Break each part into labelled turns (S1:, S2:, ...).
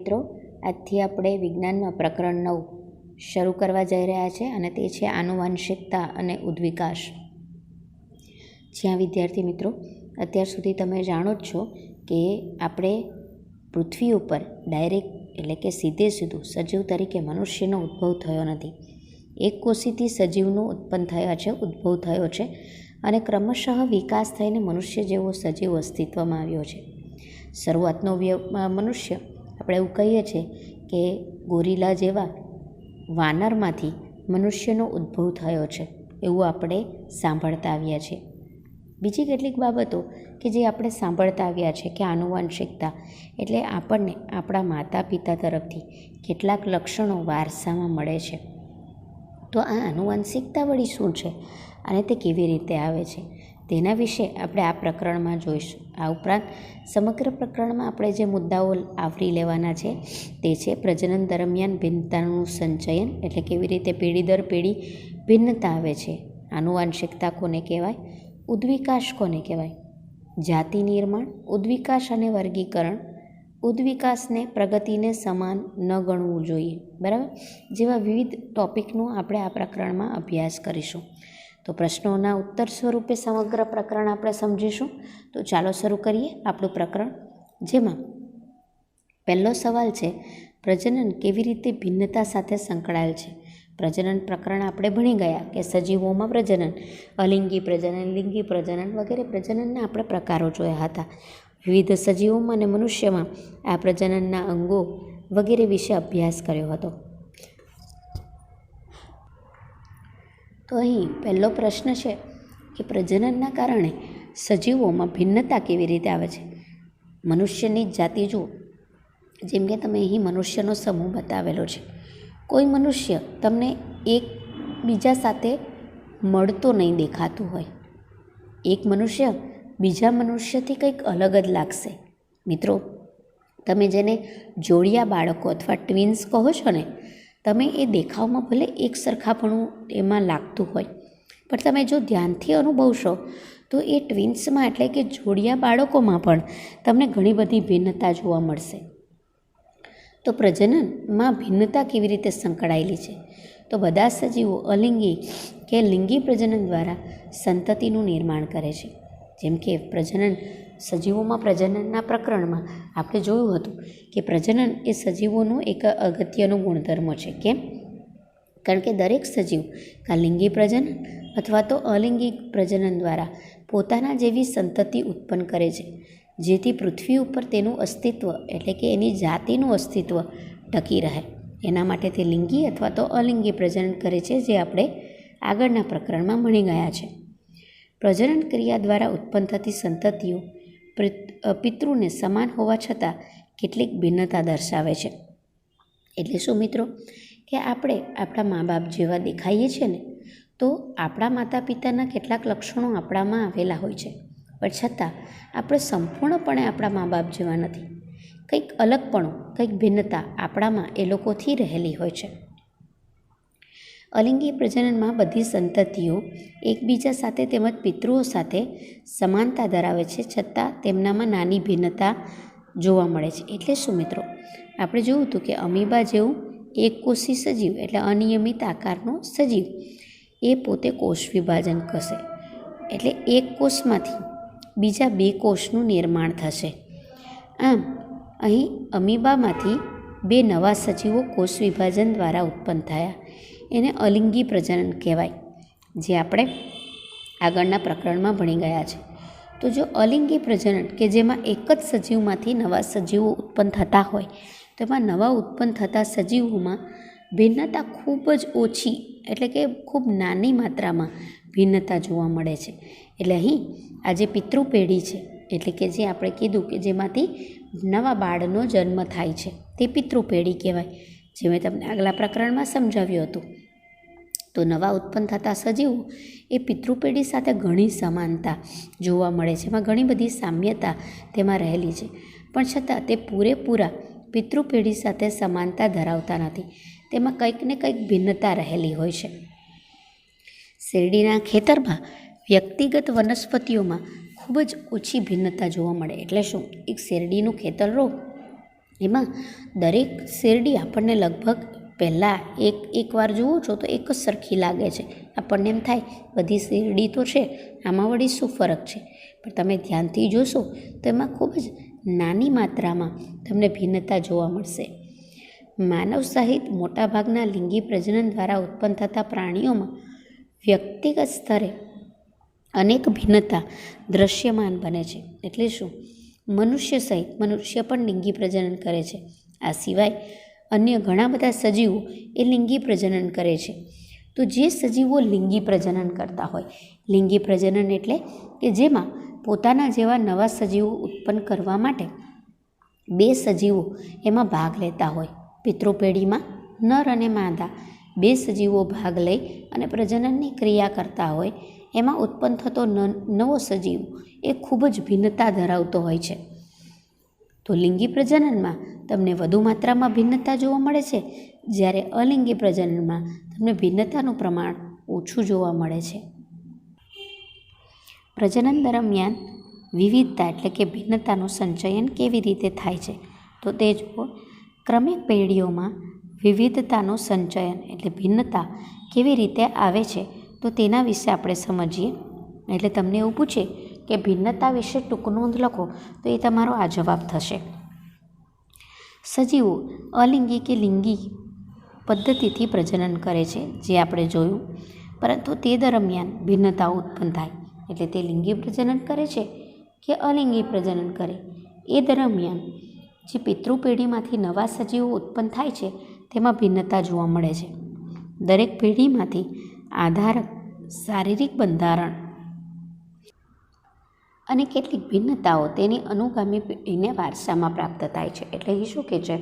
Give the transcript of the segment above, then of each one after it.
S1: મિત્રો, આજથી આપણે વિજ્ઞાનમાં પ્રકરણ 9 શરૂ કરવા જઈ રહ્યા છે અને તે છે આનુવંશિકતા અને ઉદ્વિકાસ. જ્યાં વિદ્યાર્થી મિત્રો અત્યાર સુધી તમે જાણો જ છો કે આપણે પૃથ્વી ઉપર ડાયરેક્ટ એટલે કે સીધે સીધું સજીવ તરીકે મનુષ્યનો ઉદ્ભવ થયો નથી. એક કોશીથી સજીવનું ઉદ્ભવ થયો છે અને ક્રમશઃ વિકાસ થઈને મનુષ્ય જેવો સજીવ અસ્તિત્વમાં આવ્યો છે. શરૂઆતનો મનુષ્ય આપણે એવું કહીએ છીએ કે ગોરીલા જેવા વાનરમાંથી મનુષ્યનો ઉદ્ભવ થયો છે, એવું આપણે સાંભળતા આવ્યા છીએ. બીજી કેટલીક બાબતો કે જે આપણે સાંભળતા આવ્યા છે કે આનુવંશિકતા એટલે આપણને આપણા માતા પિતા તરફથી કેટલાક લક્ષણો વારસામાં મળે છે. તો આ આનુવંશિકતા વળી શું છે અને તે કેવી રીતે આવે છે તેના વિશે આપણે આ પ્રકરણમાં જોઈશું. આ ઉપરાંત સમગ્ર પ્રકરણમાં આપણે જે મુદ્દાઓ આવરી લેવાના છે તે છે પ્રજનન દરમિયાન ભિન્નતાનું સંચયન, એટલે કેવી રીતે પેઢી દર પેઢી ભિન્નતા આવે છે, આનુવંશિકતા કોને કહેવાય, ઉદ્વિકાસ કોને કહેવાય, જાતિ નિર્માણ, ઉદ્વિકાસ અને વર્ગીકરણ, ઉદ્વિકાસને પ્રગતિને સમાન ન ગણવું જોઈએ, બરાબર, જેવા વિવિધ ટૉપિકનો આપણે આ પ્રકરણમાં અભ્યાસ કરીશું. તો પ્રશ્નોના ઉત્તર સ્વરૂપે સમગ્ર પ્રકરણ આપણે સમજીશું. તો ચાલો શરૂ કરીએ આપણું પ્રકરણ, જેમાં પહેલો સવાલ છે પ્રજનન કેવી રીતે ભિન્નતા સાથે સંકળાયેલ છે. પ્રજનન પ્રકરણ આપણે ભણી ગયા કે સજીવોમાં પ્રજનન, અલિંગી પ્રજનન, લિંગી પ્રજનન વગેરે પ્રજનનના આપણે પ્રકારો જોયા હતા. વિવિધ સજીવોમાં અને મનુષ્યમાં આ પ્રજનનના અંગો વગેરે વિશે અભ્યાસ કર્યો હતો. તો અહીં પહેલો પ્રશ્ન છે કે પ્રજનનના કારણે સજીવોમાં ભિન્નતા કેવી રીતે આવે છે. મનુષ્યની જ જાતિ જુઓ, જેમ કે તમે અહીં મનુષ્યનો સમૂહ બતાવેલો છે. કોઈ મનુષ્ય તમને એકબીજા સાથે મળતો નહીં દેખાતું હોય. એક મનુષ્ય બીજા મનુષ્યથી કંઈક અલગ જ લાગશે. મિત્રો, તમે જેને જોડિયા બાળકો અથવા ટ્વિન્સ કહો છો ને, તમે એ દેખાવમાં ભલે એક સરખાપણું એમાં લાગતું હોય, પણ તમે જો ધ્યાનથી અનુભવશો તો એ ટ્વિન્સમાં એટલે કે જોડિયા બાળકોમાં પણ તમને ઘણી બધી ભિન્નતા જોવા મળશે. તો પ્રજનનમાં ભિન્નતા કેવી રીતે સંકળાયેલી છે. તો બધા સજીવો અલિંગી કે લિંગી પ્રજનન દ્વારા સંતતિનું નિર્માણ કરે છે. જેમ કે સજીવોમાં પ્રજનનના પ્રકરણમાં આપણે જોયું હતું કે પ્રજનન એ સજીવોનું એક અગત્યનો ગુણધર્મ છે. કેમ? કારણ કે દરેક સજીવ કાં લિંગી પ્રજનન અથવા તો અલિંગી પ્રજનન દ્વારા પોતાના જેવી સંતતિ ઉત્પન્ન કરે છે, જેથી પૃથ્વી ઉપર તેનું અસ્તિત્વ એટલે કે એની જાતિનું અસ્તિત્વ ટકી રહે. એના માટે તે લિંગી અથવા તો અલિંગી પ્રજનન કરે છે, જે આપણે આગળના પ્રકરણમાં ભણી ગયા છે. પ્રજનન ક્રિયા દ્વારા ઉત્પન્ન થતી સંતતિઓ પિતૃને સમાન હોવા છતાં કેટલીક ભિન્નતા દર્શાવે છે. એટલે શું મિત્રો કે આપણે આપણા મા બાપ જેવા દેખાઈએ છીએ ને, તો આપણા માતા પિતાના કેટલાક લક્ષણો આપણામાં આવેલા હોય છે, પણ છતાં આપણે સંપૂર્ણપણે આપણા મા બાપ જેવા નથી. કંઈક અલગપણું, કંઈક ભિન્નતા આપણામાં એ લોકોથી રહેલી હોય છે. અલિંગી પ્રજનનમાં બધી સંતતિઓ એકબીજા સાથે તેમજ પિતૃઓ સાથે સમાનતા ધરાવે છે, છતાં તેમનામાં નાની ભિન્નતા જોવા મળે છે. એટલે શું મિત્રો, આપણે જોયું હતું કે અમીબા જેવું એક કોષી સજીવ એટલે અનિયમિત આકારનો સજીવ એ પોતે કોષ વિભાજન કરશે, એટલે એક કોષમાંથી બીજા 2 કોષનું નિર્માણ થશે. આમ અહીં અમીબામાંથી 2 નવા સજીવો કોષ વિભાજન દ્વારા ઉત્પન્ન થયા. એને અલિંગી પ્રજનન કહેવાય, જે આપણે આગળના પ્રકરણમાં ભણી ગયા છે. તો જો અલિંગી પ્રજનન કે જેમાં એક જ સજીવમાંથી નવા સજીવો ઉત્પન્ન થતા હોય, તો એમાં નવા ઉત્પન્ન થતા સજીવોમાં ભિન્નતા ખૂબ જ ઓછી એટલે કે ખૂબ નાની માત્રામાં ભિન્નતા જોવા મળે છે. એટલે અહીં આ જે પિતૃ પેઢી છે, એટલે કે જે આપણે કીધું કે જેમાંથી નવા બાળનો જન્મ થાય છે, તે પિતૃ પેઢી કહેવાય, જે મેં તમને આગલા પ્રકરણમાં સમજાવ્યું હતું. તો નવા ઉત્પન્ન થતા સજીવો એ પિતૃ પેઢી સાથે ઘણી સમાનતા જોવા મળે છે, એમાં ઘણી બધી સામ્યતા તેમાં રહેલી છે, પણ છતાં તે પૂરેપૂરા પિતૃ પેઢી સાથે સમાનતા ધરાવતા નથી. તેમાં કંઈક ને કંઈક ભિન્નતા રહેલી હોય છે. શેરડીના ખેતરમાં વ્યક્તિગત વનસ્પતિઓમાં ખૂબ જ ઓછી ભિન્નતા જોવા મળે. એટલે શું, એક શેરડીનું ખેતર લો એમાં દરેક શેરડી આપણને લગભગ પહેલાં એકવાર જુઓ છો તો એક જ સરખી લાગે છે. આપણને એમ થાય બધી શેરડી તો છે, આમાં વળી શું ફરક છે? પણ તમે ધ્યાનથી જોશો તો એમાં ખૂબ જ નાની માત્રામાં તમને ભિન્નતા જોવા મળશે. માનવ સહિત મોટાભાગના લિંગી પ્રજનન દ્વારા ઉત્પન્ન થતા પ્રાણીઓમાં વ્યક્તિગત સ્તરે અનેક ભિન્નતા દૃશ્યમાન બને છે. એટલે શું? મનુષ્ય સહિત મનુષ્ય પણ લિંગી પ્રજનન કરે છે. આ સિવાય અન્ય ઘણા બધા સજીવો એ લિંગી પ્રજનન કરે છે. તો જે સજીવો લિંગી પ્રજનન કરતા હોય, લિંગી પ્રજનન એટલે કે જેમાં પોતાના જેવા નવા સજીવો ઉત્પન્ન કરવા માટે બે સજીવો એમાં ભાગ લેતા હોય. પિતૃપેઢીમાં નર અને માદા બે સજીવો ભાગ લઈ અને પ્રજનનની ક્રિયા કરતા હોય. એમાં ઉત્પન્ન થતો નવો સજીવ એ ખૂબ જ ભિન્નતા ધરાવતો હોય છે. તો લિંગી પ્રજનનમાં તમને વધુ માત્રામાં ભિન્નતા જોવા મળે છે, જ્યારે અલિંગી પ્રજનનમાં તમને ભિન્નતાનું પ્રમાણ ઓછું જોવા મળે છે. પ્રજનન દરમિયાન વિવિધતા એટલે કે ભિન્નતાનું સંચયન કેવી રીતે થાય છે? તો તે જુઓ. ક્રમિક પેઢીઓમાં વિવિધતાનું સંચયન એટલે ભિન્નતા કેવી રીતે આવે છે તો તેના વિશે આપણે સમજીએ. એટલે તમને એવું પૂછે કે ભિન્નતા વિશે ટૂંક નોંધ લખો તો એ તમારો આ જવાબ થશે. સજીવો અલિંગી કે લિંગી પદ્ધતિથી પ્રજનન કરે છે, જે આપણે જોયું, પરંતુ તે દરમિયાન ભિન્નતાઓ ઉત્પન્ન થાય. એટલે તે લિંગી પ્રજનન કરે છે કે અલિંગી પ્રજનન કરે, એ દરમિયાન જે પિતૃપેઢીમાંથી નવા સજીવો ઉત્પન્ન થાય છે તેમાં ભિન્નતા જોવા મળે છે. દરેક પેઢીમાંથી આધારક શારીરિક બંધારણ અને કેટલીક ભિન્નતાઓ તેની અનુગામી પેઢીને વારસામાં પ્રાપ્ત થાય છે. એટલે એ શું કહે છે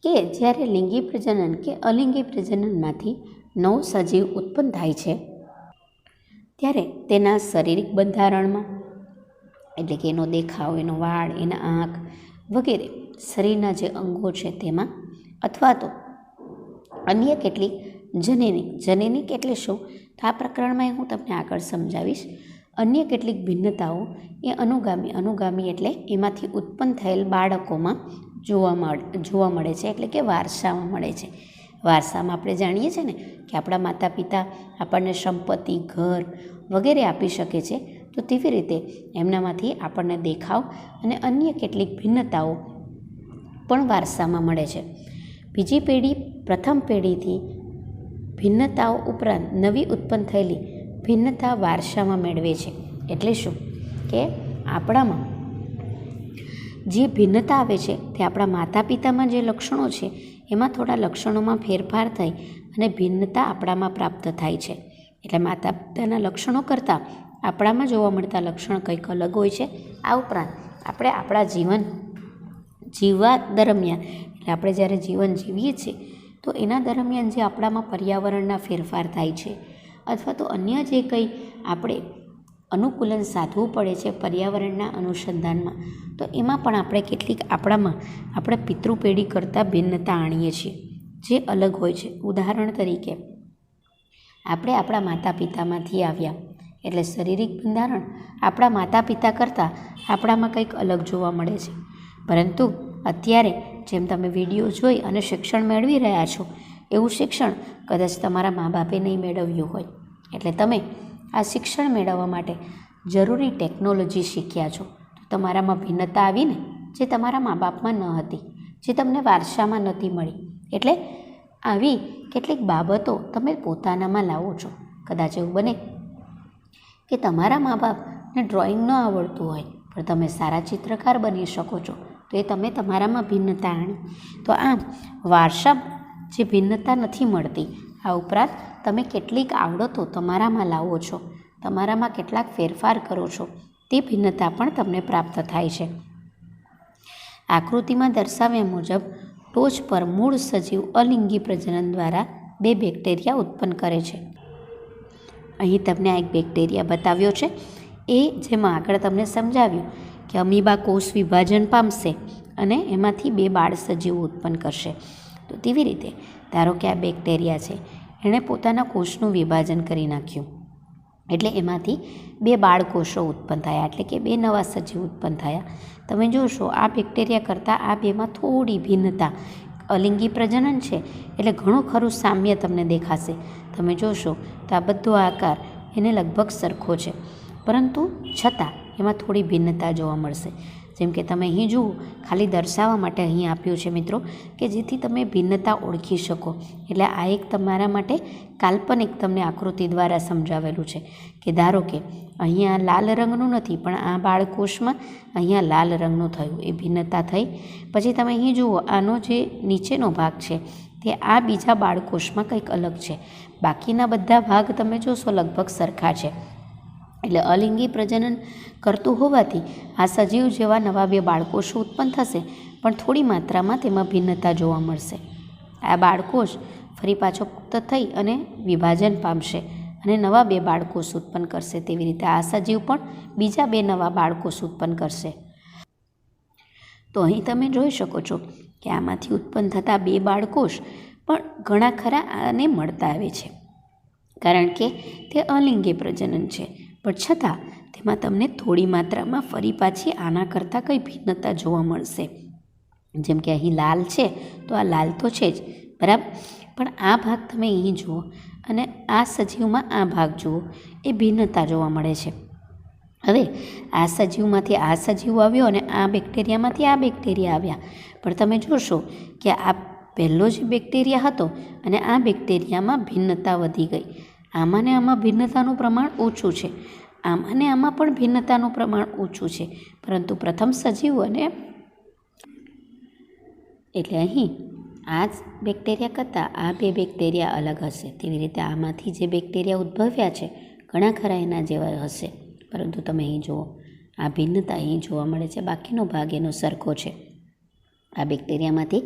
S1: કે જ્યારે લિંગી પ્રજનન કે અલિંગી પ્રજનનમાંથી નવો સજીવ ઉત્પન્ન થાય છે ત્યારે તેના શારીરિક બંધારણમાં એટલે કે એનો દેખાવ, એનો વાળ, એના આંખ વગેરે શરીરના જે અંગો છે તેમાં, અથવા તો અન્ય કેટલીક જનીનિક એટલે શું? તો આ પ્રકરણમાં હું તમને આગળ સમજાવીશ. અન્ય કેટલીક ભિન્નતાઓ એ અનુગામી એટલે એમાંથી ઉત્પન્ન થયેલ બાળકોમાં જોવા મળે છે, એટલે કે વારસામાં મળે છે. વારસામાં આપણે જાણીએ છીએ ને કે આપણા માતા પિતા આપણને સંપત્તિ, ઘર વગેરે આપી શકે છે, તો તેવી રીતે એમનામાંથી આપણને દેખાવ અને અન્ય કેટલીક ભિન્નતાઓ પણ વારસામાં મળે છે. બીજી પેઢી પ્રથમ પેઢીથી ભિન્નતાઓ ઉપરાંત નવી ઉત્પન્ન થયેલી ભિન્નતા વારસામાં મેળવે છે. એટલે શું કે આપણામાં જે ભિન્નતા આવે છે તે આપણા માતા પિતામાં જે લક્ષણો છે એમાં થોડા લક્ષણોમાં ફેરફાર થઈ અને ભિન્નતા આપણામાં પ્રાપ્ત થાય છે. એટલે માતા પિતાના લક્ષણો કરતાં આપણામાં જોવા મળતા લક્ષણ કંઈક અલગ હોય છે. આ ઉપરાંત આપણે આપણા જીવવા દરમિયાન એટલે આપણે જ્યારે જીવન જીવીએ છીએ તો એના દરમિયાન જે આપણામાં પર્યાવરણના ફેરફાર થાય છે, અથવા તો અન્ય જે કંઈ આપણે અનુકૂલન સાધવું પડે છે પર્યાવરણના અનુસંધાનમાં, તો એમાં પણ આપણે કેટલીક આપણામાં આપણે પિતૃપેઢી કરતાં ભિન્નતા આણીએ છીએ જે અલગ હોય છે. ઉદાહરણ તરીકે આપણે આપણા માતા પિતામાંથી આવ્યા એટલે શારીરિક બંધારણ આપણા માતા પિતા કરતાં આપણામાં કંઈક અલગ જોવા મળે છે. પરંતુ અત્યારે જેમ તમે વિડીયો જોઈ અને શિક્ષણ મેળવી રહ્યા છો એવું શિક્ષણ કદાચ તમારા મા બાપે નહીં મેળવ્યું હોય. એટલે તમે આ શિક્ષણ મેળવવા માટે જરૂરી ટેકનોલોજી શીખ્યા છો, તો તમારામાં ભિન્નતા આવીને જે તમારા મા બાપમાં ન હતી, જે તમને વારસામાં નહોતી મળી. એટલે આવી કેટલીક બાબતો તમે પોતાનામાં લાવો છો. કદાચ એવું બને કે તમારા મા બાપને ડ્રોઈંગ ન આવડતું હોય પણ તમે સારા ચિત્રકાર બની શકો છો, તો એ તમે તમારામાં ભિન્નતા આણી. તો આમ વારસા જે ભિન્નતા નથી મળતી, આ ઉપરાંત તમે કેટલીક આવડતો તમારામાં લાવો છો, તમારામાં કેટલાક ફેરફાર કરો છો, તે ભિન્નતા પણ તમને પ્રાપ્ત થાય છે. આકૃતિમાં દર્શાવ્યા મુજબ ટોચ પર મૂળ સજીવ અલિંગી પ્રજનન દ્વારા 2 બેક્ટેરિયા ઉત્પન્ન કરે છે. અહીં તમને આ એક બેક્ટેરિયા બતાવ્યો છે, એ જેમાં આગળ તમને સમજાવ્યું કે અમીબા કોષ વિભાજન પામશે અને એમાંથી 2 બાળ સજીવો ઉત્પન્ન કરશે. તો તેવી રીતે ધારો કે આ બેક્ટેરિયા છે, એણે પોતાના કોષનું વિભાજન કરી નાખ્યું. એટલે એમાંથી 2 બાળકોષો ઉત્પન્ન થયા, એટલે કે 2 નવા સજીવ ઉત્પન્ન થયા. તમે જોશો આ બેક્ટેરિયા કરતાં આ બેમાં થોડી ભિન્નતા, અલિંગી પ્રજનન છે એટલે ઘણું ખરું સામ્ય તમને દેખાશે. તમે જોશો તો આ બધો આકાર એને લગભગ સરખો છે, પરંતુ છતાં એમાં થોડી ભિન્નતા જોવા મળશે. જેમ કે તમે અહીં જુઓ, ખાલી દર્શાવવા માટે અહીં આપ્યું છે મિત્રો, કે જેથી તમે ભિન્નતા ઓળખી શકો. એટલે આ એક તમારા માટે કાલ્પનિક તમને આકૃતિ દ્વારા સમજાવેલું છે કે ધારો કે અહીંયા લાલ રંગનું નથી, પણ આ બાળકોષમાં અહીંયા લાલ રંગનું થયું, એ ભિન્નતા થઈ. પછી તમે અહીં જુઓ, આનો જે નીચેનો ભાગ છે તે આ બીજા બાળકોષમાં કંઈક અલગ છે. બાકીના બધા ભાગ તમે જોશો લગભગ સરખા છે. એટલે અલિંગી પ્રજનન કરતું હોવાથી આ સજીવ જેવા નવા 2 બાળકોષો ઉત્પન્ન થશે, પણ થોડી માત્રામાં તેમાં ભિન્નતા જોવા મળશે. આ બાળકોષ ફરી પાછો પુખ્ત થઈ અને વિભાજન પામશે અને નવા 2 બાળકોષ ઉત્પન્ન કરશે. તેવી રીતે આ સજીવ પણ બીજા 2 નવા બાળકોષ ઉત્પન્ન કરશે. તો અહીં તમે જોઈ શકો છો કે આમાંથી ઉત્પન્ન થતા 2 બાળકોષ પણ ઘણા ખરા આને મળતા આવે છે, કારણ કે તે અલિંગી પ્રજનન છે. પણ છતાં તેમાં તમને થોડી માત્રામાં ફરી પાછી આના કરતાં કંઈ ભિન્નતા જોવા મળશે. જેમ કે અહીં લાલ છે તો આ લાલ તો છે જ, બરાબર, પણ આ ભાગ તમે અહીં જુઓ અને આ સજીવમાં આ ભાગ જુઓ, એ ભિન્નતા જોવા મળે છે. હવે આ સજીવમાંથી આ સજીવ આવ્યો અને આ બેક્ટેરિયામાંથી આ બેક્ટેરિયા આવ્યા, પણ તમે જોશો કે આ પહેલો જ બેક્ટેરિયા હતો અને આ બેક્ટેરિયામાં ભિન્નતા વધી ગઈ. આમાં ને આમાં ભિન્નતાનું પ્રમાણ ઓછું છે, આમાં ને આમાં પણ ભિન્નતાનું પ્રમાણ ઓછું છે, પરંતુ પ્રથમ સજીવ અને એટલે અહીં આ જ બેક્ટેરિયા કરતાં આ 2 બેક્ટેરિયા અલગ હશે. તેવી રીતે આમાંથી જે બેક્ટેરિયા ઉદ્ભવ્યા છે ઘણા ખરા એના જેવા હશે, પરંતુ તમે અહીં જુઓ આ ભિન્નતા અહીં જોવા મળે છે. બાકીનો ભાગ એનો સરખો છે. આ બેક્ટેરિયામાંથી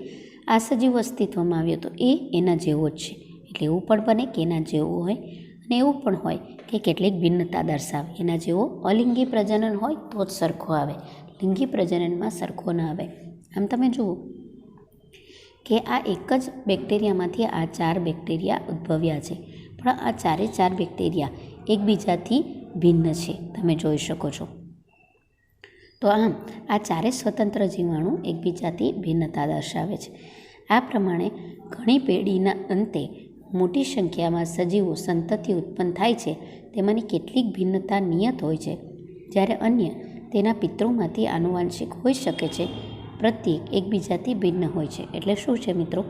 S1: આ સજીવ અસ્તિત્વમાં આવ્યો તો એ એના જેવો જ છે. એટલે એવું પણ બને કે એના જેવું હોય અને એવું પણ હોય કે કેટલીક ભિન્નતા દર્શાવે. એના જેવો અલિંગી પ્રજનન હોય તો જ સરખો આવે, લિંગી પ્રજનનમાં સરખો ના આવે. આમ તમે જુઓ કે આ એક જ બેક્ટેરિયામાંથી આ 4 બેક્ટેરિયા ઉદ્ભવ્યા છે, પણ આ 4 બેક્ટેરિયા એકબીજાથી ભિન્ન છે, તમે જોઈ શકો છો. તો આમ આ 4 સ્વતંત્ર જીવાણુ એકબીજાથી ભિન્નતા દર્શાવે છે. આ પ્રમાણે ઘણી પેઢીના અંતે મોટી સંખ્યામાં સજીવો સંતતિ ઉત્પન્ન થાય છે. તેમાંની કેટલીક ભિન્નતા નિયત હોય છે, જ્યારે અન્ય તેના પિતૃમાંથી આનુવંશિક હોઈ શકે છે. પ્રત્યેક એકબીજાથી ભિન્ન હોય છે. એટલે શું છે મિત્રો,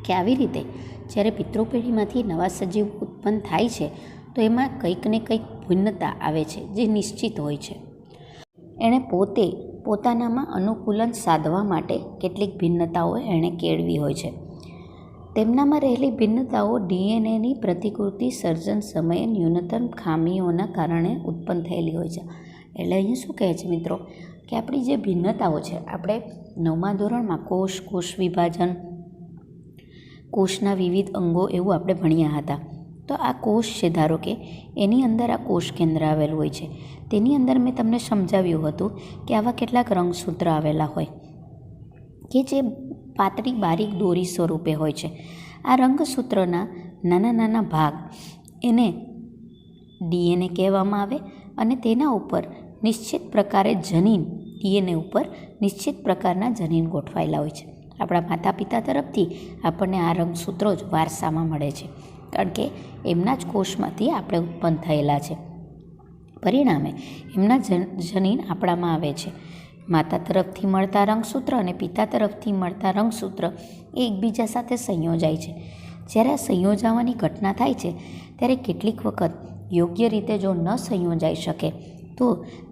S1: કે આવી રીતે જ્યારે પિતૃપેઢીમાંથી નવા સજીવ ઉત્પન્ન થાય છે તો એમાં કંઈક ને કંઈક ભિન્નતા આવે છે જે નિશ્ચિત હોય છે. એણે પોતાનામાં અનુકૂલન સાધવા માટે કેટલીક ભિન્નતાઓ એણે કેળવી હોય છે. તેમનામાં રહેલી ભિન્નતાઓ ડીએનએની પ્રતિકૃતિ સર્જન સમયે ન્યૂનતમ ખામીઓના કારણે ઉત્પન્ન થયેલી હોય છે. એટલે અહીં શું કહે છે મિત્રો, કે આપણી જે ભિન્નતાઓ છે, આપણે 9મા ધોરણમાં કોષ વિભાજન, કોષના વિવિધ અંગો એવું આપણે ભણ્યા હતા. તો આ કોષ છે, ધારો કે એની અંદર આ કોષ કેન્દ્ર આવેલું હોય છે. તેની અંદર મેં તમને સમજાવ્યું હતું કે આવા કેટલાક રંગસૂત્ર આવેલા હોય કે જે પાતળી બારીક દોરી સ્વરૂપે હોય છે. આ રંગસૂત્રના નાના નાના ભાગ એને ડીએનએ કહેવામાં આવે અને તેના ઉપર નિશ્ચિત પ્રકારે જનીન, ડીએનએ ઉપર નિશ્ચિત પ્રકારના જનીન ગોઠવાયેલા હોય છે. આપણા માતા પિતા તરફથી આપણને આ રંગસૂત્રો જ વારસામાં મળે છે, કારણ કે એમના જ કોષમાંથી આપણે ઉત્પન્ન થયેલા છે. પરિણામે એમના જનીન આપણામાં આવે છે. માતા તરફથી મળતા રંગસૂત્ર અને પિતા તરફથી મળતા રંગસૂત્ર એ એકબીજા સાથે સંયોજાય છે. જ્યારે આ સંયોજાવાની ઘટના થાય છે ત્યારે કેટલીક વખત યોગ્ય રીતે જો ન સંયોજાઈ શકે તો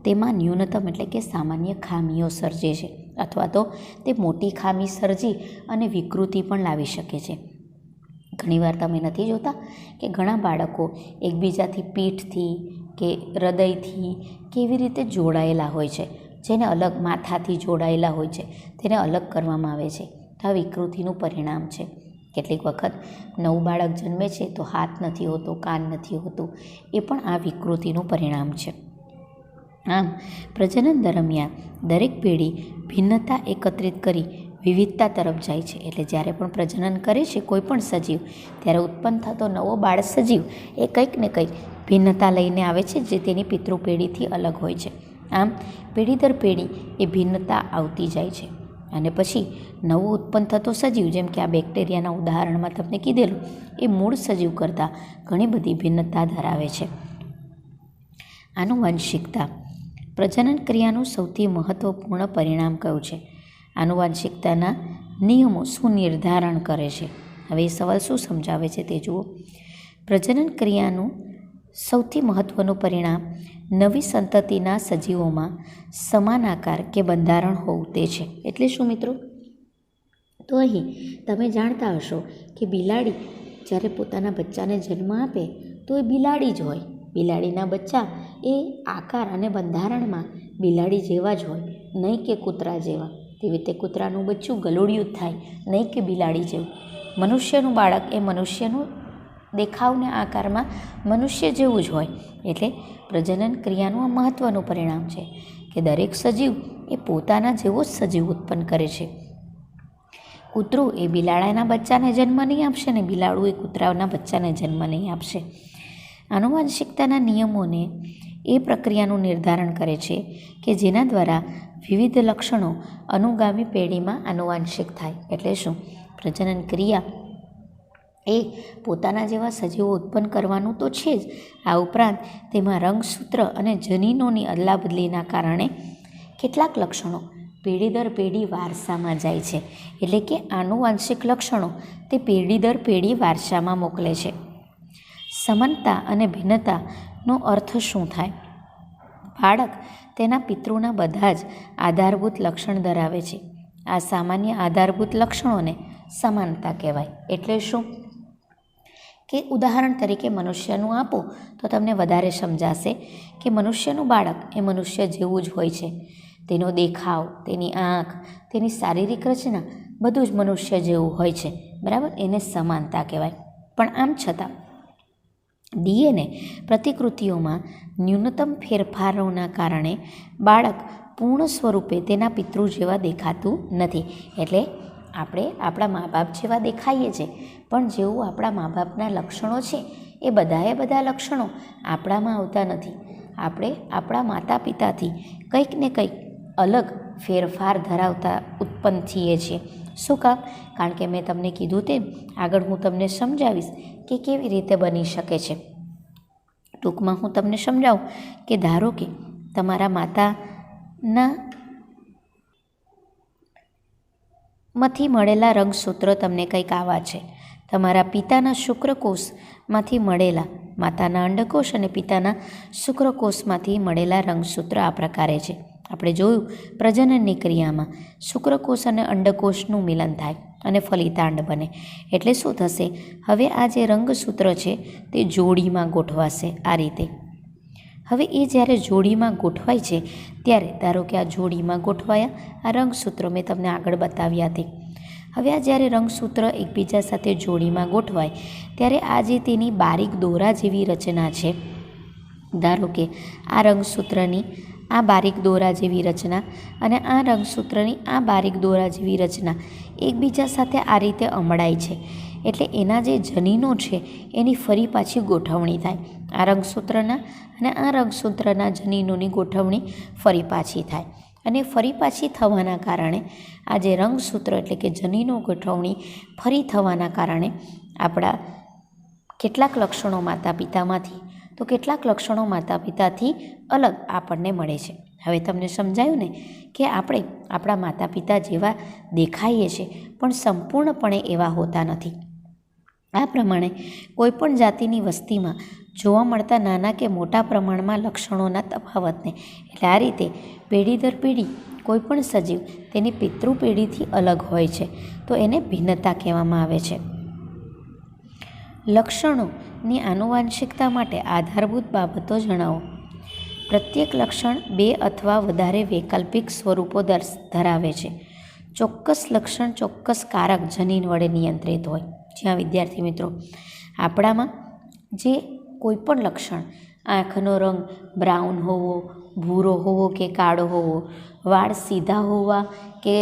S1: તેમાં ન્યૂનતમ એટલે કે સામાન્ય ખામીઓ સર્જે છે, અથવા તો તે મોટી ખામી સર્જી અને વિકૃતિ પણ લાવી શકે છે. ઘણીવાર તમે નથી જોતા કે ઘણા બાળકો એકબીજાથી પીઠથી કે હૃદયથી કેવી રીતે જોડાયેલા હોય છે, જેને અલગ માથાથી જોડાયેલા હોય છે, તેને અલગ કરવામાં આવે છે. તો આ વિકૃતિનું પરિણામ છે. કેટલીક વખત નવું બાળક જન્મે છે તો હાથ નથી હોતો, કાન નથી હોતું, એ પણ આ વિકૃતિનું પરિણામ છે. આમ પ્રજનન દરમિયાન દરેક પેઢી ભિન્નતા એકત્રિત કરી વિવિધતા તરફ જાય છે. એટલે જ્યારે પણ પ્રજનન કરે છે કોઈ પણ સજીવ, ત્યારે ઉત્પન્ન થતો નવો બાળ સજીવ એ કંઈક ને કંઈક ભિન્નતા લઈને આવે છે, જે તેની પિતૃ પેઢીથી અલગ હોય છે. આમ પેઢી દર પેઢી એ ભિન્નતા આવતી જાય છે. અને પછી નવું ઉત્પન્ન થતો સજીવ, જેમ કે આ બેક્ટેરિયાના ઉદાહરણમાં તમને કીધેલું, એ મૂળ સજીવ કરતાં ઘણી બધી ભિન્નતા ધરાવે છે. આનુવંશિકતા. પ્રજનન ક્રિયાનું સૌથી મહત્વપૂર્ણ પરિણામ કયું છે? આનુવંશિકતાના નિયમો શું નિર્ધારણ કરે છે? હવે એ સવાલ શું સમજાવે છે તે જુઓ. પ્રજનન ક્રિયાનું સૌથી મહત્વનું પરિણામ નવી સંતતિના સજીવોમાં સમાન આકાર કે બંધારણ હોવું તે છે. એટલે શું મિત્રો? તો અહીં તમે જાણતા હશો કે બિલાડી જ્યારે પોતાના બચ્ચાને જન્મ આપે તો એ બિલાડી જ હોય. બિલાડીના બચ્ચા એ આકાર અને બંધારણમાં બિલાડી જેવા જ હોય, નહીં કે કૂતરા જેવા. તેવી રીતે કૂતરાનું બચ્ચું ગલોડિયું જ થાય, નહીં કે બિલાડી જેવું. મનુષ્યનું બાળક એ મનુષ્યનું દેખાવને આકારમાં મનુષ્ય જેવું જ હોય. એટલે પ્રજનન ક્રિયાનું આ મહત્ત્વનું પરિણામ છે કે દરેક સજીવ એ પોતાના જેવો જ સજીવ ઉત્પન્ન કરે છે. કૂતરું એ બિલાડાના બચ્ચાને જન્મ નહીં આપશે ને બિલાડું એ કૂતરાના બચ્ચાને જન્મ નહીં આપશે. આનુવંશિકતાના નિયમોને એ પ્રક્રિયાનું નિર્ધારણ કરે છે કે જેના દ્વારા વિવિધ લક્ષણો અનુગામી પેઢીમાં આનુવંશિક થાય. એટલે શું? પ્રજનન ક્રિયા એ પોતાના જેવા સજીવો ઉત્પન્ન કરવાનું તો છે જ, આ ઉપરાંત તેમાં રંગસૂત્ર અને જનીનોની અદલાબદલીના કારણે કેટલાક લક્ષણો પેઢી દર પેઢી વારસામાં જાય છે. એટલે કે આનુવંશિક લક્ષણો તે પેઢી દર પેઢી વારસામાં મોકલે છે. સમાનતા અને ભિન્નતાનો અર્થ શું થાય? બાળક તેના પિતૃના બધા જ આધારભૂત લક્ષણ ધરાવે છે. આ સામાન્ય આધારભૂત લક્ષણોને સમાનતા કહેવાય. એટલે શું? કે ઉદાહરણ તરીકે મનુષ્યનું આપો તો તમને વધારે સમજાશે કે મનુષ્યનું બાળક એ મનુષ્ય જેવું જ હોય છે. તેનો દેખાવ, તેની આંખ, તેની શારીરિક રચના બધું જ મનુષ્ય જેવું હોય છે. બરાબર? એને સમાનતા કહેવાય. પણ આમ છતાં ડીએનએ પ્રતિકૃતિઓમાં ન્યૂનતમ ફેરફારોના કારણે બાળક પૂર્ણ સ્વરૂપે તેના પિતૃ જેવા દેખાતું નથી. એટલે આપણે આપણા મા બાપ જેવા દેખાઈએ છીએ, પણ જેવું આપણા મા બાપના લક્ષણો છે એ બધા લક્ષણો આપણામાં આવતા નથી. આપણે આપણા માતા પિતાથી કંઈક ને કંઈક અલગ ફેરફાર ધરાવતા ઉત્પન્ન થઈએ છીએ. શું કામ? કારણ કે મેં તમને કીધું તેમ આગળ હું તમને સમજાવીશ કે કેવી રીતે બની શકે છે. ટૂંકમાં હું તમને સમજાવું કે ધારો કે તમારા માતાના માંથી મળેલા રંગસૂત્ર તમને કંઈક આવા છે. તમારા પિતાના શુક્રકોષમાંથી મળેલા, માતાના અંડકોષ અને પિતાના શુક્રકોષમાંથી મળેલા રંગસૂત્ર આ પ્રકારે છે. આપણે જોયું પ્રજનનની ક્રિયામાં શુક્રકોષ અને અંડકોષનું મિલન થાય અને ફલિતાંડ બને. એટલે શું થશે? હવે આ જે રંગસૂત્ર છે તે જોડીમાં ગોઠવાશે આ રીતે. હવે એ જ્યારે જોડીમાં ગોઠવાય છે ત્યારે ધારો કે આ જોડીમાં ગોઠવાયા આ રંગસૂત્રો મેં તમને આગળ બતાવ્યા હતી. હવે આ જ્યારે રંગસૂત્ર એકબીજા સાથે જોડીમાં ગોઠવાય ત્યારે આ જે તેની બારીક દોરા જેવી રચના છે, ધારો કે આ રંગસૂત્રની આ બારીક દોરા જેવી રચના અને આ રંગસૂત્રની આ બારીક દોરા જેવી રચના એકબીજા સાથે આ રીતે અમડાય છે. એટલે એના જે જનીનો છે એની ફરી પાછી ગોઠવણી થાય. આ રંગસૂત્રના અને આ રંગસૂત્રના જનીનોની ગોઠવણી ફરી પાછી થાય. અને ફરી પાછી થવાના કારણે આ જે રંગસૂત્ર એટલે કે જનીનો ગોઠવણી ફરી થવાના કારણે આપણા કેટલાક લક્ષણો માતા પિતામાંથી તો કેટલાક લક્ષણો માતા પિતાથી અલગ આપણને મળે છે. હવે તમને સમજાયું ને કે આપણે આપણા માતા પિતા જેવા દેખાઈએ છીએ, પણ સંપૂર્ણપણે એવા હોતા નથી. આ પ્રમાણે કોઈપણ જાતિની વસ્તીમાં જોવા મળતા નાના કે મોટા પ્રમાણમાં લક્ષણોના તફાવતને, એટલે આ રીતે પેઢી દર પેઢી કોઈપણ સજીવ તેની પિતૃ પેઢીથી અલગ હોય છે તો એને ભિન્નતા કહેવામાં આવે છે. લક્ષણોની આનુવંશિકતા માટે આધારભૂત બાબતો જણાવો. પ્રત્યેક લક્ષણ 2 અથવા વધારે વૈકલ્પિક સ્વરૂપો ધરાવે છે. ચોક્કસ લક્ષણ ચોક્કસ કારક જનીન વડે નિયંત્રિત હોય. જ્યાં વિદ્યાર્થી મિત્રો આપણામાં જે કોઈપણ લક્ષણ, આંખનો રંગ બ્રાઉન હોવો, ભૂરો હોવો કે કાળો હોવો, વાળ સીધા હોવા કે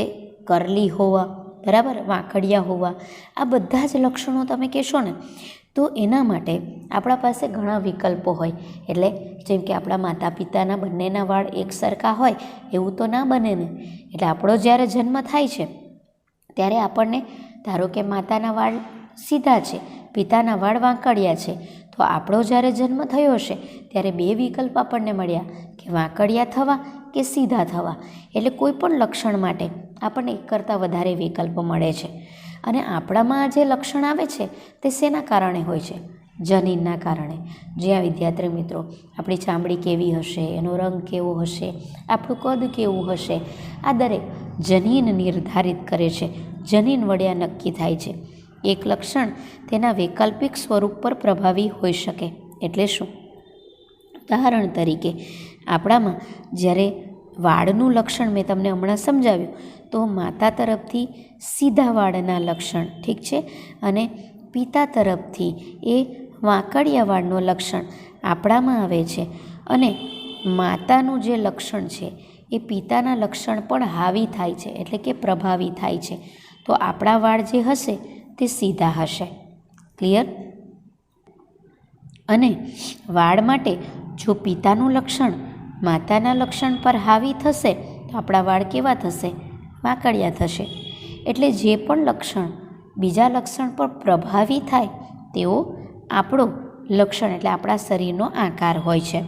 S1: કરલી હોવા, બરાબર, વાંકડિયા હોવા, આ બધા જ લક્ષણો તમે કહેશો ને તો એના માટે આપણા પાસે ઘણા વિકલ્પો હોય. એટલે જેમ કે આપણા માતા પિતાના બંનેના વાળ એક સરખા હોય એવું તો ના બને ને. એટલે આપણો જ્યારે જન્મ થાય છે ત્યારે આપણને ધારો કે માતાના વાળ સીધા છે, પિતાના વાળ વાંકડિયા છે, તો આપણો જ્યારે જન્મ થયો હશે ત્યારે બે વિકલ્પ આપણને મળ્યા કે વાંકડિયા થવા કે સીધા થવા. એટલે કોઈ પણ લક્ષણ માટે આપણને એક કરતાં વધારે વિકલ્પ મળે છે. અને આપણામાં જે લક્ષણ આવે છે તે શેના કારણે હોય છે? જનીનના કારણે. જ્યાં વિદ્યાર્થી મિત્રો આપણી ચામડી કેવી હશે, એનો રંગ કેવો હશે, આપણું કદ કેવું હશે, આ દરેક જનીન નિર્ધારિત કરે છે. જનીન વડે આ નક્કી થાય છે. એક લક્ષણ તેના વૈકલ્પિક સ્વરૂપ પર પ્રભાવી હોઈ શકે. એટલે શું? ઉદાહરણ તરીકે આપણામાં જ્યારે વાળનું લક્ષણ મેં તમને હમણાં સમજાવ્યું, તો માતા તરફથી સીધા વાળના લક્ષણ, ઠીક છે, અને પિતા તરફથી એ વાંકડિયા વાળનું લક્ષણ આપણામાં આવે છે. અને માતાનું જે લક્ષણ છે એ પિતાના લક્ષણ પણ હાવી થાય છે, એટલે કે પ્રભાવી થાય છે. તો આપણા વાળ જે હશે તે સીધા હશે. ક્લિયર? અને વાળ માટે જો પિતાનું લક્ષણ માતાના લક્ષણ પર હાવી થશે તો આપણા વાળ કેવા થશે? વાંકડિયા થશે. એટલે જે પણ લક્ષણ બીજા લક્ષણ પર પ્રભાવી થાય તેવો આપણો લક્ષણ એટલે આપણા શરીરનો આકાર હોય છે.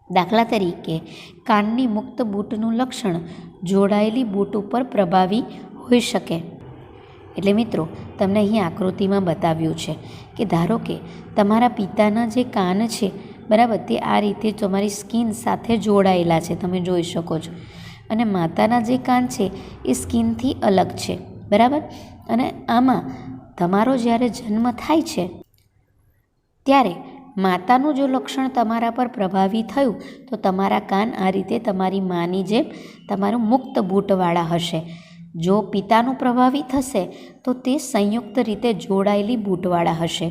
S1: દાખલા તરીકે કાનની મુક્ત બૂટનું લક્ષણ જોડાયેલી બૂટ ઉપર પ્રભાવી હોઈ શકે. એટલે મિત્રો તમને અહીં આકૃતિમાં બતાવ્યું છે કે ધારો કે તમારા પિતાના જે કાન છે, બરાબર, તે આ રીતે તમારી સ્કિન સાથે જોડાયેલા છે, તમે જોઈ શકો છો. અને માતાના જે કાન છે એ સ્કિનથી અલગ છે, બરાબર. અને આમાં તમારો જ્યારે જન્મ થાય છે ત્યારે માતાનું જો લક્ષણ તમારા પર પ્રભાવી થયું તો તમારા કાન આ રીતે તમારી માની જેમ તમારું મુક્ત બૂટવાળા હશે. જો પિતાનું પ્રભાવી થશે તો તે સંયુક્ત રીતે જોડાયેલી બૂટવાળા હશે.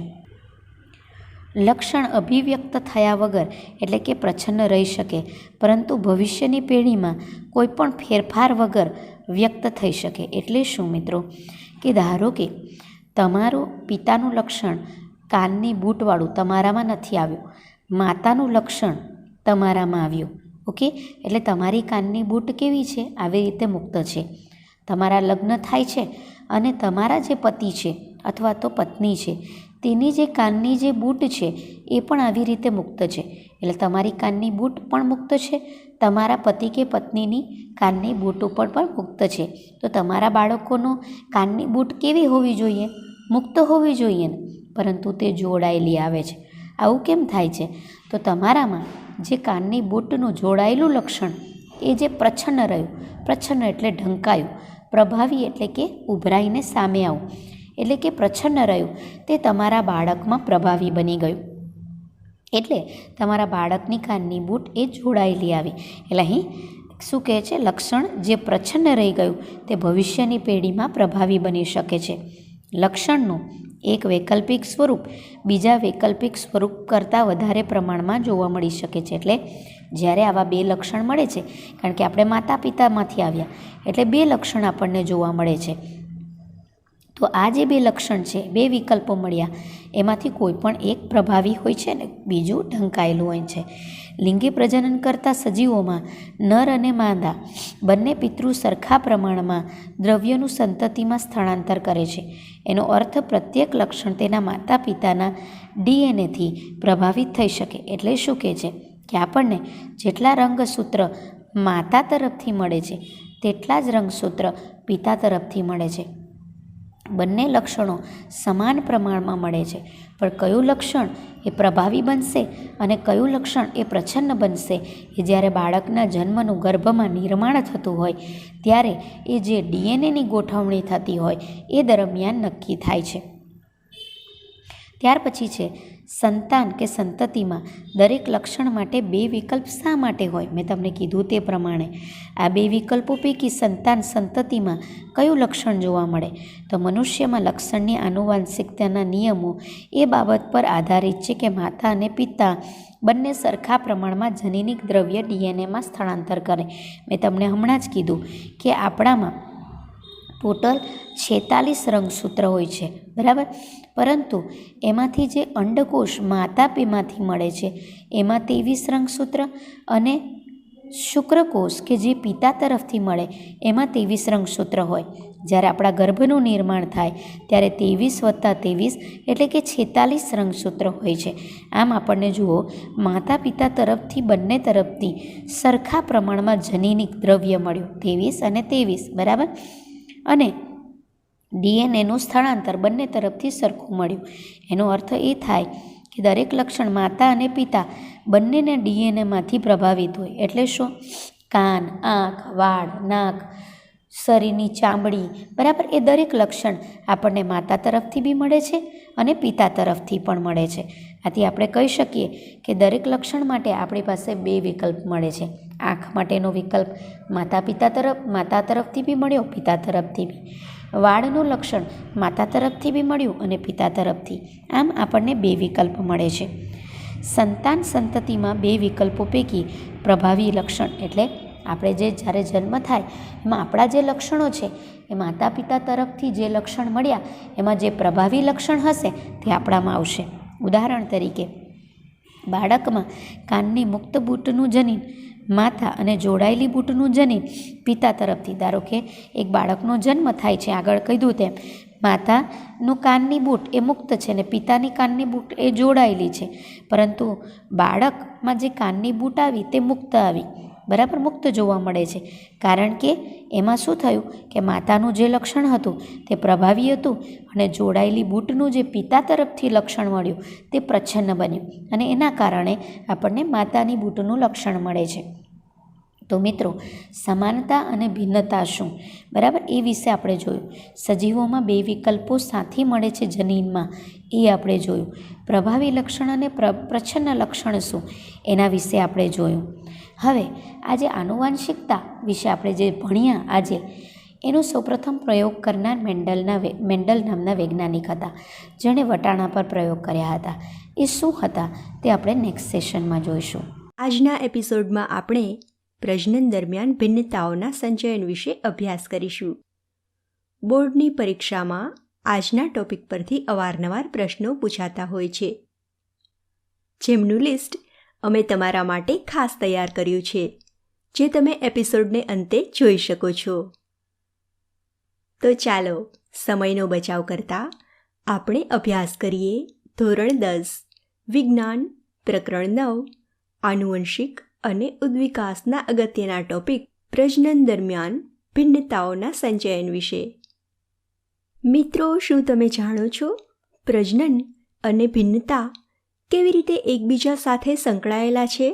S1: લક્ષણ અભિવ્યક્ત થયા વગર એટલે કે પ્રચ્છન્ન રહી શકે, પરંતુ ભવિષ્યની પેઢીમાં કોઈ પણ ફેરફાર વગર વ્યક્ત થઈ શકે. એટલે શું મિત્રો? કે ધારો કે તમારું પિતાનું લક્ષણ કાનની બૂટવાળું તમારામાં નથી આવ્યું, માતાનું લક્ષણ તમારામાં આવ્યું. ઓકે, એટલે તમારી કાનની બૂટ કેવી છે? આવી રીતે મુક્ત છે. તમારા લગ્ન થાય છે અને તમારા જે પતિ છે અથવા તો પત્ની છે તેની જે કાનની જે બૂટ છે એ પણ આવી રીતે મુક્ત છે. એટલે તમારી કાનની બૂટ પણ મુક્ત છે, તમારા પતિ કે પત્નીની કાનની બૂટ ઉપર પણ મુક્ત છે. તો તમારા બાળકોનો કાનની બૂટ કેવી હોવી જોઈએ? મુક્ત હોવી જોઈએ ને, પરંતુ તે જોડાયેલી આવે છે. આવું કેમ થાય છે? તો તમારામાં જે કાનની બૂટનું જોડાયેલું લક્ષણ એ જે પ્રચ્છન્ન રહ્યું, પ્રચ્છન્ન એટલે ઢંકાયું, પ્રભાવી એટલે કે ઉભરાઈને સામે આવું, એટલે કે પ્રચ્છન્ન રહ્યું, તે તમારા બાળકમાં પ્રભાવી બની ગયું. એટલે તમારા બાળકની કાનની બૂટ એ જોડાયેલી આવી. એટલે અહીં શું કહે છે? લક્ષણ જે પ્રચ્છન્ન રહી ગયું તે ભવિષ્યની પેઢીમાં પ્રભાવી બની શકે છે. લક્ષણનું એક વૈકલ્પિક સ્વરૂપ બીજા વૈકલ્પિક સ્વરૂપ કરતાં વધારે પ્રમાણમાં જોવા મળી શકે છે. એટલે જ્યારે આવા બે લક્ષણ મળે છે, કારણ કે આપણે માતા પિતામાંથી આવ્યા એટલે બે લક્ષણ આપણને જોવા મળે છે, તો આ જે બે લક્ષણ છે, બે વિકલ્પો મળ્યા, એમાંથી કોઈ પણ એક પ્રભાવી હોય છે ને બીજું ઢંકાયેલું હોય છે. લિંગી પ્રજનન કરતા સજીવોમાં નર અને માદા બંને પિતૃ સરખા પ્રમાણમાં દ્રવ્યનું સંતતિમાં સ્થળાંતર કરે છે. એનો અર્થ પ્રત્યેક લક્ષણ તેના માતા પિતાના ડીએનએથી પ્રભાવિત થઈ શકે. એટલે શું કહે છે કે આપણને જેટલા રંગસૂત્ર માતા તરફથી મળે છે તેટલા જ રંગસૂત્ર પિતા તરફથી મળે છે. બંને લક્ષણો સમાન પ્રમાણમાં મળે છે, પણ કયું લક્ષણ એ પ્રભાવી બનશે અને કયું લક્ષણ એ પ્રચ્છન્ન બનશે એ જ્યારે બાળકના જન્મનું ગર્ભમાં નિર્માણ થતું હોય ત્યારે એ જે ડીએનએની ગોઠવણી થતી હોય એ દરમિયાન નક્કી થાય છે. ત્યાર પછી છે સંતાન કે સંતતિમાં દરેક લક્ષણ માટે બે વિકલ્પ શા માટે હોય? મેં તમને કીધું તે પ્રમાણે આ બે વિકલ્પો પૈકી સંતાન સંતતિમાં કયું લક્ષણ જોવા મળે? તો મનુષ્યમાં લક્ષણની આનુવાંશિકતાના નિયમો એ બાબત પર આધારિત છે કે માતા અને પિતા બંને સરખા પ્રમાણમાં જનીનિક દ્રવ્ય ડીએનએમાં સ્થળાંતર કરે. મેં તમને હમણાં જ કીધું કે આપણામાં ટોટલ 46 રંગસૂત્ર હોય છે, બરાબર. પરંતુ એમાંથી જે અંડકોષ માતાપીમાંથી મળે છે એમાં 23 રંગસૂત્ર અને શુક્રકોષ કે જે પિતા તરફથી મળે એમાં 23 રંગસૂત્ર હોય. જ્યારે આપણા ગર્ભનું નિર્માણ થાય ત્યારે 23 + 23 એટલે કે 46 રંગસૂત્ર હોય છે. આમ આપણને જુઓ, માતા પિતા તરફથી બંને તરફથી સરખા પ્રમાણમાં જનીનિક દ્રવ્ય મળ્યું, 23 અને 23, બરાબર. અને ડીએનએનું સ્થળાંતર બંને તરફથી સરખું મળ્યું. એનો અર્થ એ થાય કે દરેક લક્ષણ માતા અને પિતા બંનેના ડીએનએમાંથી પ્રભાવિત હોય. એટલે શું? કાન, આંખ, વાળ, નાક, શરીરની ચામડી, બરાબર, એ દરેક લક્ષણ આપણને માતા તરફથી બી મળે છે અને પિતા તરફથી પણ મળે છે. આથી આપણે કહી શકીએ કે દરેક લક્ષણ માટે આપણી પાસે 2 વિકલ્પ મળે છે. આંખ માટેનો વિકલ્પ માતા તરફથી બી મળ્યો, પિતા તરફથી બી. વાળનું લક્ષણ માતા તરફથી બી મળ્યું અને પિતા તરફથી. આમ આપણને 2 વિકલ્પ મળે છે. સંતાન સંતતિમાં 2 વિકલ્પો પૈકી પ્રભાવી લક્ષણ એટલે આપણે જ્યારે જન્મ થાય એમાં આપણા જે લક્ષણો છે એ માતા પિતા તરફથી જે લક્ષણ મળ્યા એમાં જે પ્રભાવી લક્ષણ હશે તે આપણામાં આવશે. ઉદાહરણ તરીકે, બાળકમાં કાનની મુક્ત બૂટનું જનીન માતા અને જોડાયેલી બૂટનું જનીન પિતા તરફથી. ધારો કે એક બાળકનો જન્મ થાય છે, આગળ કીધું તેમ માતાનું કાનની બૂટ એ મુક્ત છે અને પિતાની કાનની બૂટ એ જોડાયેલી છે, પરંતુ બાળકમાં જે કાનની બૂટ આવી તે મુક્ત આવી, બરાબર, મુક્ત જોવા મળે છે. કારણ કે એમાં શું થયું કે માતાનું જે લક્ષણ હતું તે પ્રભાવી હતું અને જોડાયેલી બૂટનું જે પિતા તરફથી લક્ષણ મળ્યું તે પ્રચ્છન્ન બન્યું અને એના કારણે આપણને માતાની બૂટનું લક્ષણ મળે છે. તો મિત્રો, સમાનતા અને ભિન્નતા શું, બરાબર, એ વિશે આપણે જોયું. સજીવોમાં 2 વિકલ્પો સાથી મળે છે જનીનમાં, એ આપણે જોયું. પ્રભાવી લક્ષણ અને પ્રચ્છન્ન લક્ષણ શું, એના વિશે આપણે જોયું. હવે આજે આનુવાંશિકતા વિશે આપણે જે ભણ્યા આજે, એનો સૌપ્રથમ પ્રયોગ કરનાર મેન્ડલ નામના વૈજ્ઞાનિક હતા, જેણે વટાણા પર પ્રયોગ કર્યા હતા. એ શું હતા તે આપણે નેક્સ્ટ સેશનમાં જોઈશું.
S2: આજના એપિસોડમાં આપણે પ્રજનન દરમિયાન ભિન્નતાઓના સંચયન વિશે અભ્યાસ કરીશું. બોર્ડની પરીક્ષામાં આજના ટોપિક પરથી અવારનવાર પ્રશ્નો પૂછાતા હોય છે, જેમનું લિસ્ટ અમે તમારા માટે ખાસ તૈયાર કર્યું છે, જે તમે એપિસોડને અંતે જોઈ શકો છો. તો ચાલો સમયનો બચાવ કરતા આપણે અભ્યાસ કરીએ ધોરણ 10 વિજ્ઞાન પ્રકરણ 9 આનુવંશિક અને ઉદ્વિકાસના અગત્યના ટોપિક પ્રજનન દરમિયાન ભિન્નતાઓના સંચયન વિશે. મિત્રો, શું તમે જાણો છો પ્રજનન અને ભિન્નતા કેવી રીતે એકબીજા સાથે સંકળાયેલા છે?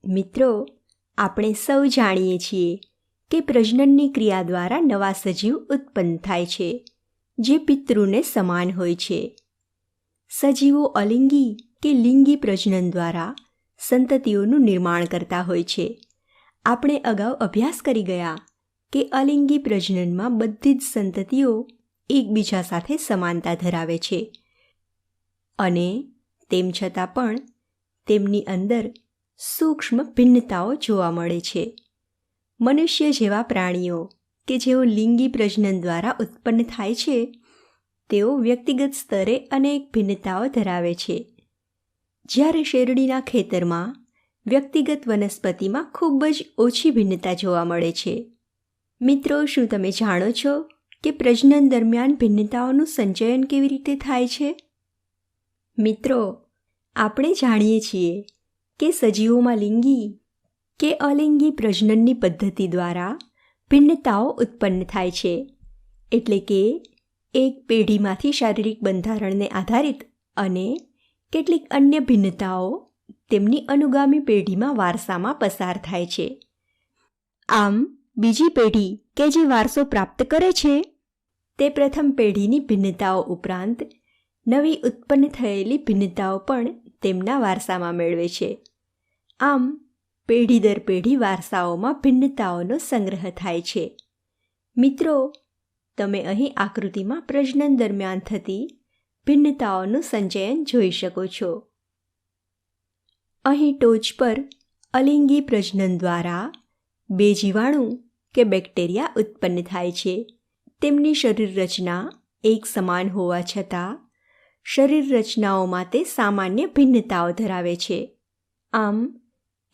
S2: મિત્રો, આપણે સૌ જાણીએ છીએ કે પ્રજનનની ક્રિયા દ્વારા નવા સજીવ ઉત્પન્ન થાય છે, જે પિતૃને સમાન હોય છે. સજીવો અલિંગી કે લિંગી પ્રજનન દ્વારા સંતતિઓનું નિર્માણ કરતા હોય છે. આપણે અગાઉ અભ્યાસ કરી ગયા કે અલિંગી પ્રજનનમાં બધી જ સંતતિઓ એકબીજા સાથે સમાનતા ધરાવે છે અને તેમ છતાં પણ તેમની અંદર સૂક્ષ્મ ભિન્નતાઓ જોવા મળે છે. મનુષ્ય જેવા પ્રાણીઓ કે જેઓ લિંગી પ્રજનન દ્વારા ઉત્પન્ન થાય છે, તેઓ વ્યક્તિગત સ્તરે અનેક ભિન્નતાઓ ધરાવે છે, જ્યારે શેરડીના ખેતરમાં વ્યક્તિગત વનસ્પતિમાં ખૂબ જ ઓછી ભિન્નતા જોવા મળે છે. મિત્રો, શું તમે જાણો છો કે પ્રજનન દરમિયાન ભિન્નતાઓનું સંચયન કેવી રીતે થાય છે? મિત્રો, આપણે જાણીએ છીએ કે સજીવોમાં લિંગી કે અલિંગી પ્રજનનની પદ્ધતિ દ્વારા ભિન્નતાઓ ઉત્પન્ન થાય છે. એટલે કે એક પેઢીમાંથી શારીરિક બંધારણને આધારિત અને કેટલીક અન્ય ભિન્નતાઓ તેમની અનુગામી પેઢીમાં વારસામાં પસાર થાય છે. આમ બીજી પેઢી કે જે વારસો પ્રાપ્ત કરે છે, તે પ્રથમ પેઢીની ભિન્નતાઓ ઉપરાંત નવી ઉત્પન્ન થયેલી ભિન્નતાઓ પણ તેમના વારસામાં મેળવે છે. આમ પેઢી દર પેઢી વારસાઓમાં ભિન્નતાઓનો સંગ્રહ થાય છે. મિત્રો, તમે અહીં આકૃતિમાં પ્રજનન દરમિયાન થતી ભિન્નતાઓનું સંચયન જોઈ શકો છો. અહીં ટોચ પર અલિંગી પ્રજનન દ્વારા 2 જીવાણુ કે બેક્ટેરિયા ઉત્પન્ન થાય છે, તેમની શરીર રચના એક સમાન હોવા છતાં શરીર રચનાઓમાં તે સામાન્ય ભિન્નતાઓ ધરાવે છે. આમ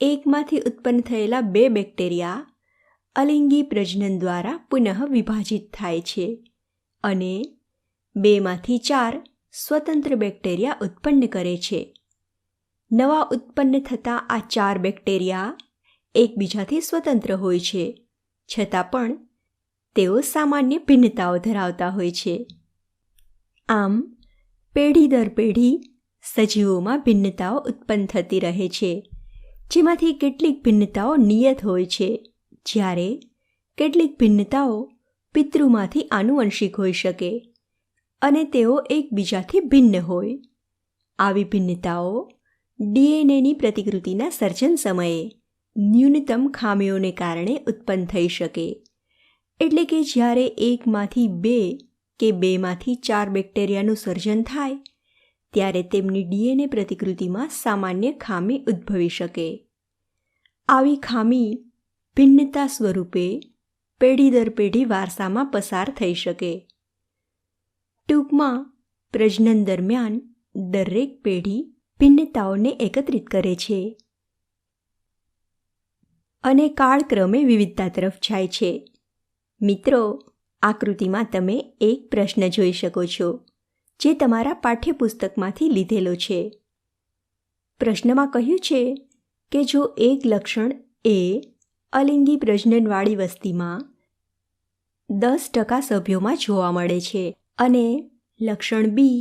S2: એકમાંથી ઉત્પન્ન થયેલા 2 બેક્ટેરિયા અલિંગી પ્રજનન દ્વારા પુનઃ વિભાજિત થાય છે અને 2માંથી 4 સ્વતંત્ર બેક્ટેરિયા ઉત્પન્ન કરે છે. નવા ઉત્પન્ન થતા આ 4 બેક્ટેરિયા એકબીજાથી સ્વતંત્ર હોય છે, છતાં પણ તેઓ સામાન્ય ભિન્નતાઓ ધરાવતા હોય છે. આમ પેઢી દર પેઢી સજીવોમાં ભિન્નતાઓ ઉત્પન્ન થતી રહે છે, જેમાંથી કેટલીક ભિન્નતાઓ નિયત હોય છે, જ્યારે કેટલીક ભિન્નતાઓ પિતૃમાંથી આનુવંશિક હોઈ શકે અને તેઓ એકબીજાથી ભિન્ન હોય. આવી ભિન્નતાઓ ડીએનએની પ્રતિકૃતિના સર્જન સમયે ન્યૂનતમ ખામીઓને કારણે ઉત્પન્ન થઈ શકે. એટલે કે જ્યારે એકમાંથી 2 કે 2માંથી 4 બેક્ટેરિયાનું સર્જન થાય ત્યારે તેમની ડીએનએ પ્રતિકૃતિમાં સામાન્ય ખામી ઉદ્ભવી શકે. આવી ખામી ભિન્નતા સ્વરૂપે પેઢી દર પેઢી વારસામાં પસાર થઈ શકે. ટૂંકમાં પ્રજનન દરમિયાન દરેક પેઢી ભિન્નતાઓને એકત્રિત કરે છે અને કાળક્રમે વિવિધતા તરફ જાય છે. મિત્રો, આકૃતિમાં તમે એક પ્રશ્ન જોઈ શકો છો, જે તમારા પાઠ્યપુસ્તકમાંથી લીધેલો છે. પ્રશ્નમાં કહ્યું છે કે જો એક લક્ષણ એ અલિંગી પ્રજનનવાળી વસ્તીમાં 10% સભ્યોમાં જોવા મળે છે અને લક્ષણ બી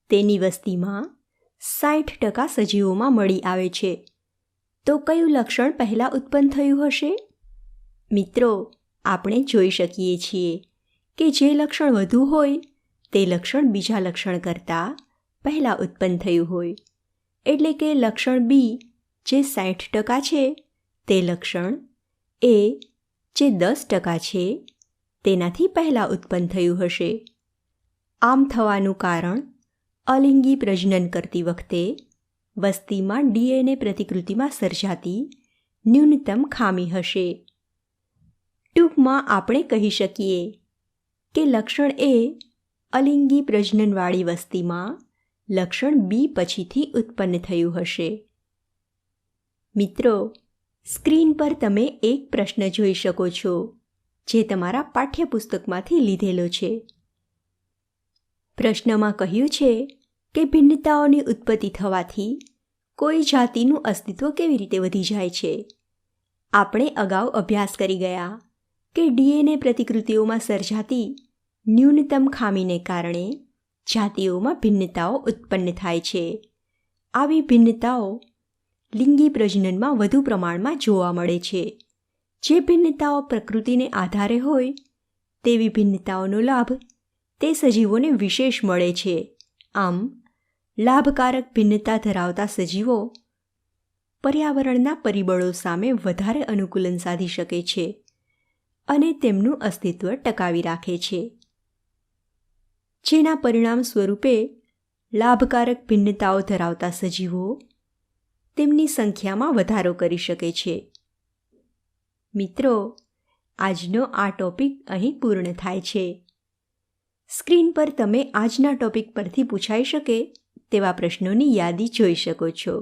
S2: તેની વસ્તીમાં 60% સજીવોમાં મળી આવે છે, તો કયું લક્ષણ પહેલાં ઉત્પન્ન થયું હશે? મિત્રો, આપણે જોઈ શકીએ છીએ કે જે લક્ષણ વધુ હોય તે લક્ષણ બીજા લક્ષણ કરતાં પહેલાં ઉત્પન્ન થયું હોય. એટલે કે લક્ષણ બી જે 60% છે તે લક્ષણ એ જે 10% છે તેનાથી પહેલાં ઉત્પન્ન થયું હશે. આમ થવાનું કારણ અલિંગી પ્રજનન કરતી વખતે વસ્તીમાં ડીએનએ પ્રતિકૃતિમાં સર્જાતી ન્યૂનતમ ખામી હશે. ટૂંકમાં આપણે કહી શકીએ કે લક્ષણ એ અલિંગી પ્રજનનવાળી વસ્તીમાં લક્ષણ બી પછીથી ઉત્પન્ન થયું હશે. મિત્રો, સ્ક્રીન પર તમે એક પ્રશ્ન જોઈ શકો છો, જે તમારા પાઠ્યપુસ્તકમાંથી લીધેલો છે. પ્રશ્નમાં કહ્યું છે કે ભિન્નતાઓની ઉત્પત્તિ થવાથી કોઈ જાતિનું અસ્તિત્વ કેવી રીતે વધી જાય છે. આપણે અગાઉ અભ્યાસ કરી ગયા કે ડીએનએ પ્રતિકૃતિઓમાં સર્જાતી ન્યૂનતમ ખામીને કારણે જાતિઓમાં ભિન્નતાઓ ઉત્પન્ન થાય છે. આવી ભિન્નતાઓ લિંગી પ્રજનનમાં વધુ પ્રમાણમાં જોવા મળે છે. જે ભિન્નતાઓ પ્રકૃતિને આધારે હોય તેવી ભિન્નતાઓનો લાભ તે સજીવોને વિશેષ મળે છે. આમ લાભકારક ભિન્નતા ધરાવતા સજીવો પર્યાવરણના પરિબળો સામે વધારે અનુકૂલન સાધી શકે છે અને તેમનું અસ્તિત્વ ટકાવી રાખે છે, જેના પરિણામ સ્વરૂપે લાભકારક ભિન્નતાઓ ધરાવતા સજીવો તેમની સંખ્યામાં વધારો કરી શકે છે. મિત્રો, આજનો આ ટોપિક અહીં પૂર્ણ થાય છે. સ્ક્રીન પર તમે આજના ટોપિક પરથી પૂછાઈ શકે તેવા પ્રશ્નોની યાદી જોઈ શકો છો.